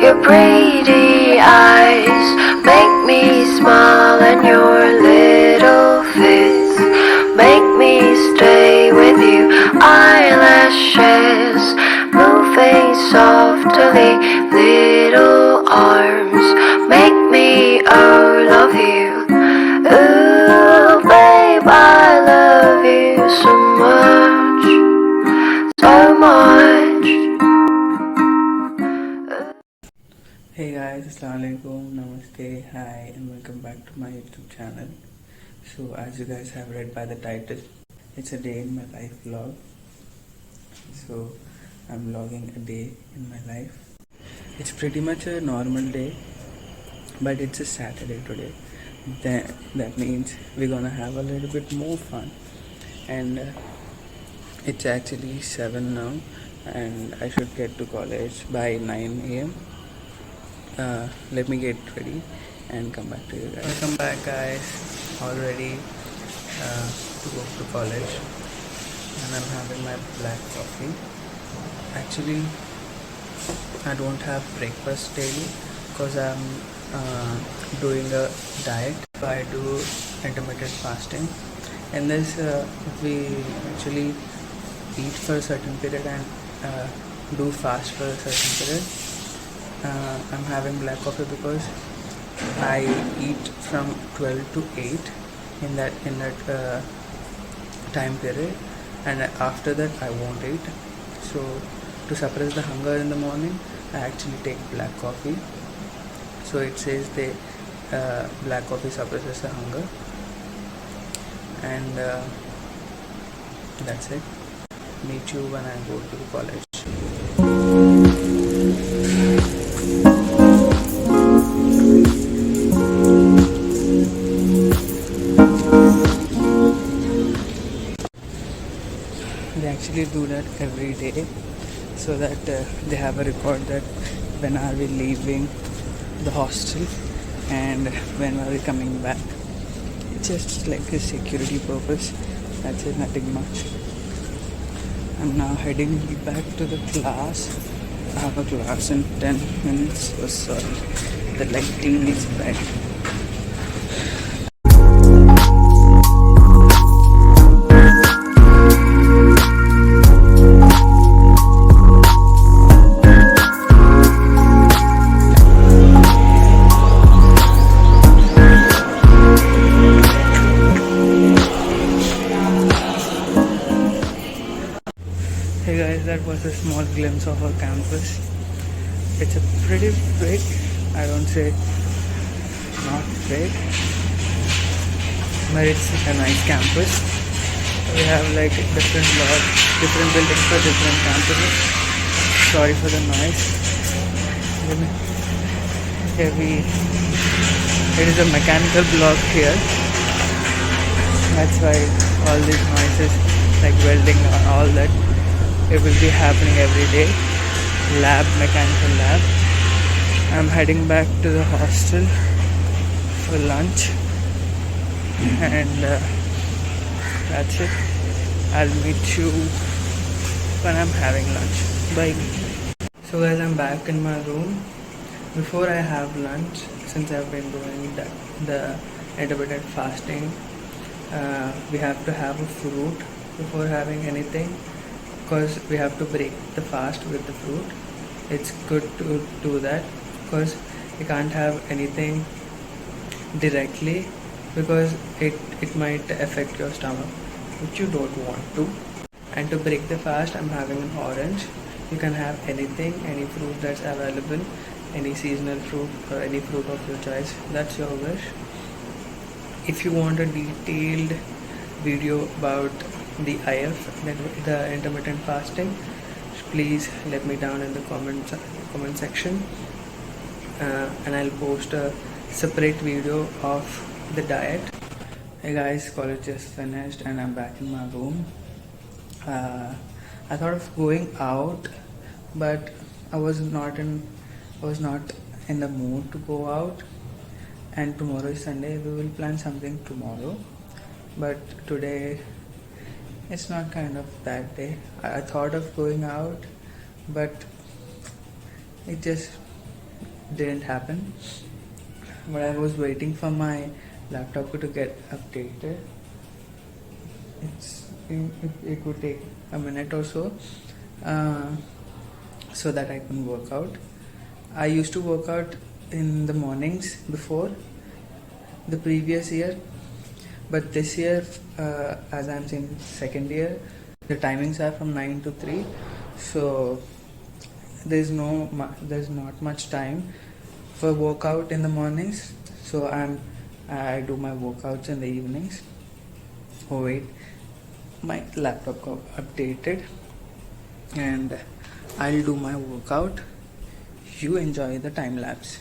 Your pretty eyes make me smile, and your little face make me stay with you. Eyelashes moving softly, little arms make me love you. Ooh, babe, I love you so much, so much. Hey guys, Assalamualaikum, Namaste, hi, and welcome back to my YouTube channel. So, as you guys have read by the title, it's a day in my life vlog. So, I'm vlogging a day in my life. It's pretty much a normal day, but it's a Saturday today. That means we're gonna have a little bit more fun. And it's actually 7 now, and I should get to college by 9 a.m. Let me get ready and come back to you guys. Welcome back, guys. All ready to go to college, and I'm having my black coffee. Actually, I don't have breakfast daily because I'm doing a diet. I do intermittent fasting. In this, we actually eat for a certain period and do fast for a certain period. I'm having black coffee because I eat from 12 to 8 in that time period, and after that I won't eat. So to suppress the hunger in the morning, I actually take black coffee. So it says the black coffee suppresses the hunger, and that's it. Meet you when I go to college. They actually do that every day so that they have a record that when are we leaving the hostel and when are we coming back. It's just like a security purpose. That's it, nothing much. I'm now heading back to the class. I have a class in 10 minutes. Oh, sorry, the lighting is bad. Hey guys, that was a small glimpse of our campus. It's a pretty big, I don't say not big, but it's a nice campus. We have like different buildings for different campuses. Sorry for the noise. It is a mechanical block here. That's why all these noises like welding and all that, it will be happening every day. Mechanical lab. I'm heading back to the hostel for lunch, and that's it. I'll meet you when I'm having lunch. Bye. So guys, I'm back in my room. Before I have lunch, since I've been doing the intermittent fasting, we have to have a fruit before having anything, because we have to break the fast with the fruit. It's good to do that because you can't have anything directly, because it might affect your stomach, which you don't want to. And to break the fast, I'm having an orange. You can have anything, any fruit that's available, any seasonal fruit or any fruit of your choice. That's your wish. If you want a detailed video about the IF, the intermittent fasting, please let me down in the comment section, and I'll post a separate video of the diet. Hey guys, college just finished and I'm back in my room. I thought of going out, but I was not in the mood to go out. And tomorrow is Sunday. We will plan something tomorrow, but today it's not kind of that day. I thought of going out, but it just didn't happen. But I was waiting for my laptop to get updated. It would take a minute or so, uh, so that I can work out. I used to work out in the mornings before the previous year, but this year, as I'm in second year, the timings are from 9 to 3, so there's not much time for workout in the mornings. So I do my workouts in the evenings. Oh wait, my laptop got updated, and I'll do my workout. You enjoy the time lapse.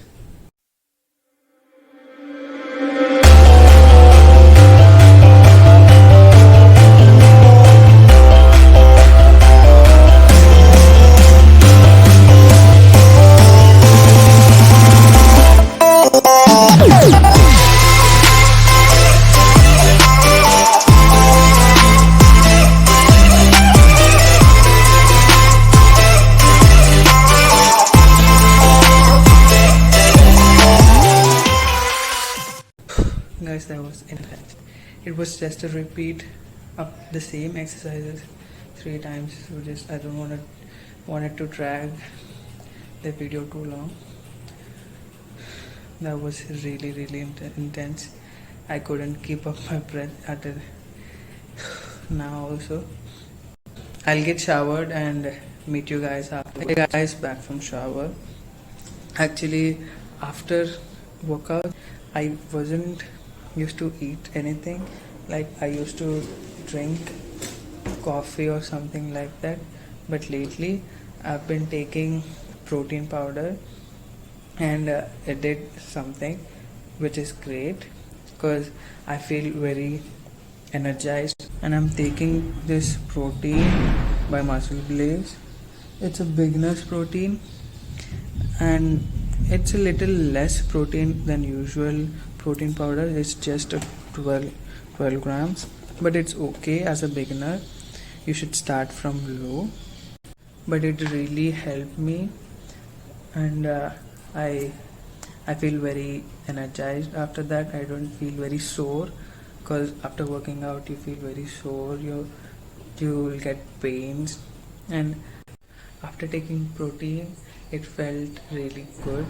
Guys, that was intense. It was just a repeat of the same exercises 3 times. So just I don't want it to drag the video too long. That was really intense. I couldn't keep up my breath at it. Now also, I'll get showered and meet you guys after. Hey guys, back from shower. Actually, after workout, I wasn't used to eat anything. Like I used to drink coffee or something like that, but lately I've been taking protein powder, and it did something which is great because I feel very energized. And I'm taking this protein by Muscle Blaze. It's a beginner's protein, and it's a little less protein than usual protein powder. It's just a 12 grams, but it's okay as a beginner. You should start from low, but it really helped me, and I feel very energized after that. I don't feel very sore, because after working out you feel very sore. You will get pains, and after taking protein it felt really good,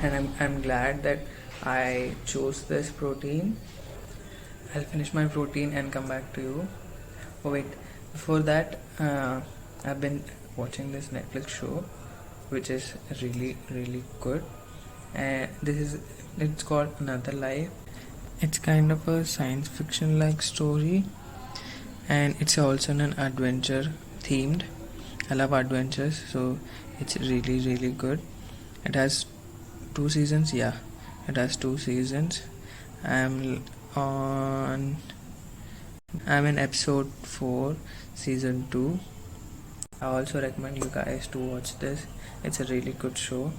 and I'm glad that I chose this protein. I'll finish my protein and come back to you. Oh wait, before that, I've been watching this Netflix show which is really good, and it's called Another Life. It's kind of a science fiction like story, and it's also an adventure themed. I love adventures, so it's really good. It has 2 seasons. Yeah, it has 2 seasons. I'm in episode 4, season 2. I also recommend you guys to watch this. It's a really good show.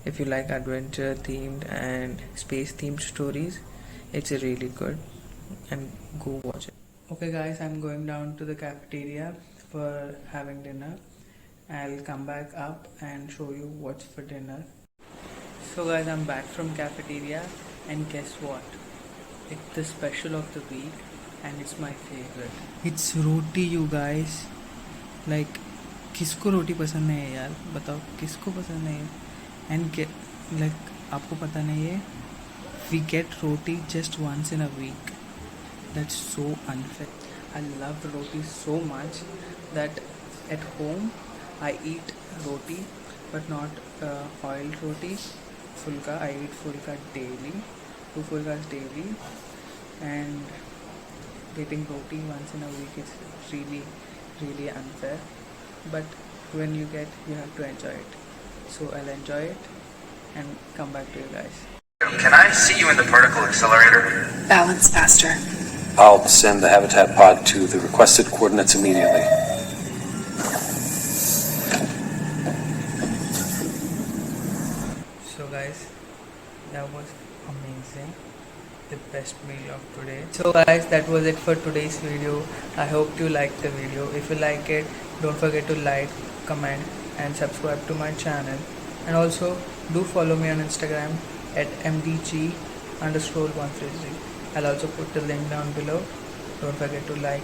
If you like adventure themed and space themed stories, it's really good, and go watch it. Okay guys, I'm going down to the cafeteria for having dinner. I'll come back up and show you what's for dinner. So guys, I'm back from cafeteria, and guess what? It's the special of the week, and it's my favorite. It's roti, you guys. Like, किसको रोटी पसंद नहीं है यार? बताओ किसको पसंद नहीं है? And like, आपको पता नहीं है? We get roti just once in a week. That's so unfair. I love roti so much that at home I eat roti, but not oiled roti. Fulka, I eat fulka daily, 2 fulkas daily, and getting roti once in a week is really unfair. But when you get, you have to enjoy it. So I'll enjoy it and come back to you guys. Can I see you in the particle accelerator? Balance faster. I'll send the Habitat pod to the requested coordinates immediately. So guys, that was amazing. The best meal of today. So guys, that was it for today's video. I hope you liked the video. If you like it, don't forget to like, comment and subscribe to my channel. And also do follow me on Instagram at mdg_130. I'll also put the link down below. Don't forget to like,